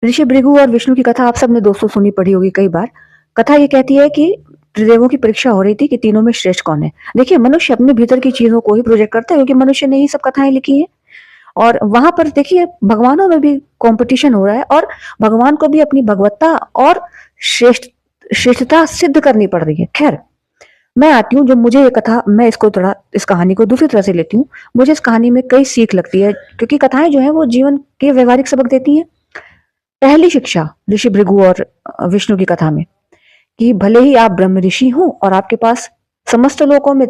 ऋषि भृगु और विष्णु की कथा आप सबने दोस्तों सुनी पढ़ी होगी कई बार। कथा ये कहती है कि त्रिदेवों की परीक्षा हो रही थी कि तीनों में श्रेष्ठ कौन है। देखिए, मनुष्य अपने भीतर की चीजों को ही प्रोजेक्ट करता है क्योंकि मनुष्य ने ही सब कथाएं लिखी हैं। और वहां पर देखिए, भगवानों में भी कंपटीशन हो रहा है और भगवान को भी अपनी भगवत्ता और श्रेष्ठ श्रेष्ठता सिद्ध करनी पड़ रही है। खैर, मैं आती हूँ, जो मुझे ये कथा, मैं इसको थोड़ा, इस कहानी को दूसरी तरह से लेती हूँ। मुझे इस कहानी में कई सीख लगती है क्योंकि कथाएं जो है वो जीवन के व्यवहारिक सबक देती हैं। पहली शिक्षा ऋषि भृगु और विष्णु की कथा में, कि भले ही आप ब्रह्म ऋषि हो और आपके पास समस्त लोकों में,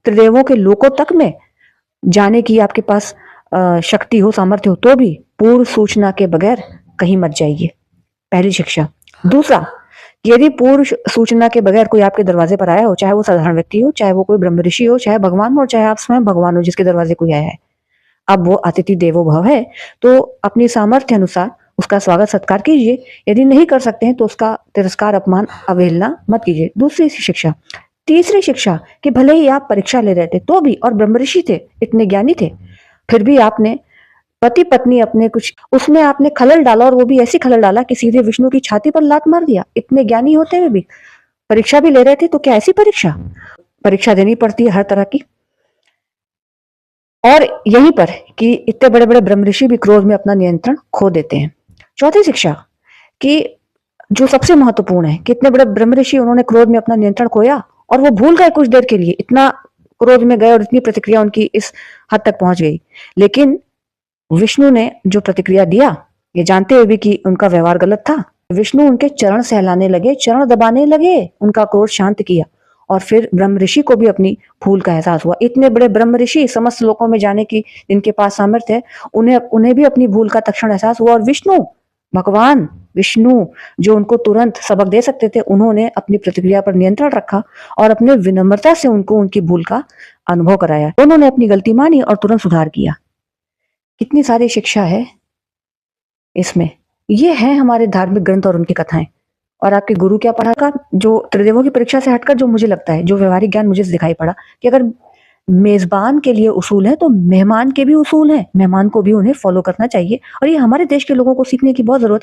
त्रिदेवों के लोकों तक में जाने की आपके पास शक्ति हो, सामर्थ्य हो, तो भी पूर्व सूचना के बगैर कहीं मत जाइए। पहली शिक्षा। दूसरा, यदि पूर्व सूचना के बगैर कोई आपके दरवाजे पर आया हो, चाहे वो साधारण व्यक्ति हो, चाहे वो कोई ब्रह्म ऋषि हो, चाहे भगवान हो, चाहे आप स्वयं भगवान हो जिसके दरवाजे कोई आया है, अब वो अतिथि देवो भव है, तो अपनी सामर्थ्य अनुसार उसका स्वागत सत्कार कीजिए। यदि नहीं कर सकते हैं तो उसका तिरस्कार, अपमान, अवहेलना मत कीजिए। दूसरी शिक्षा। तीसरी शिक्षा, कि भले ही आप परीक्षा ले रहे थे तो भी, और ब्रह्म ऋषि थे, इतने ज्ञानी थे, फिर भी आपने पति पत्नी अपने कुछ उसमें आपने खलल डाला, और वो भी ऐसी खलल डाला कि सीधे विष्णु की छाती पर लात मार दिया। इतने ज्ञानी होते हुए भी परीक्षा भी ले रहे थे, तो क्या ऐसी परीक्षा परीक्षा देनी पड़ती है हर तरह की। और यहीं पर कि इतने बड़े बड़े ब्रह्म ऋषि भी क्रोध में अपना नियंत्रण खो देते हैं। चौथी शिक्षा, कि जो सबसे महत्वपूर्ण है, कि इतने बड़े ब्रह्म ऋषि, उन्होंने क्रोध में अपना नियंत्रण खोया और वो भूल गए कुछ देर के लिए, इतना क्रोध में गए और इतनी प्रतिक्रिया उनकी इस हद तक पहुंच गई। लेकिन विष्णु ने जो प्रतिक्रिया दिया, ये जानते हुए भी कि उनका व्यवहार गलत था, विष्णु उनके चरण सहलाने लगे, चरण दबाने लगे, उनका क्रोध शांत किया। और फिर ब्रह्म ऋषि को भी अपनी भूल का एहसास हुआ। इतने बड़े ब्रह्म ऋषि, समस्त लोकों में जाने की जिनके पास सामर्थ्य है, उन्हें उन्हें भी अपनी भूल का तक्षण एहसास हुआ। और विष्णु, भगवान विष्णु, जो उनको तुरंत सबक दे सकते थे, उन्होंने अपनी प्रतिक्रिया पर नियंत्रण रखा और अपने विनम्रता से उनको उनकी भूल का अनुभव कराया। उन्होंने अपनी गलती मानी और तुरंत सुधार किया। कितनी सारी शिक्षा है इसमें। ये है हमारे धार्मिक ग्रंथ और उनकी कथाएं। और आपके गुरु क्या पढ़ा का, जो त्रिदेवों की परीक्षा से हटकर जो मुझे लगता है, जो व्यवहारिक ज्ञान मुझे दिखाई पड़ा, कि अगर मेजबान के लिए उसूल है तो मेहमान के भी उसूल हैं, मेहमान को भी उन्हें फॉलो करना चाहिए। और ये हमारे देश के लोगों को सीखने की बहुत जरूरत है।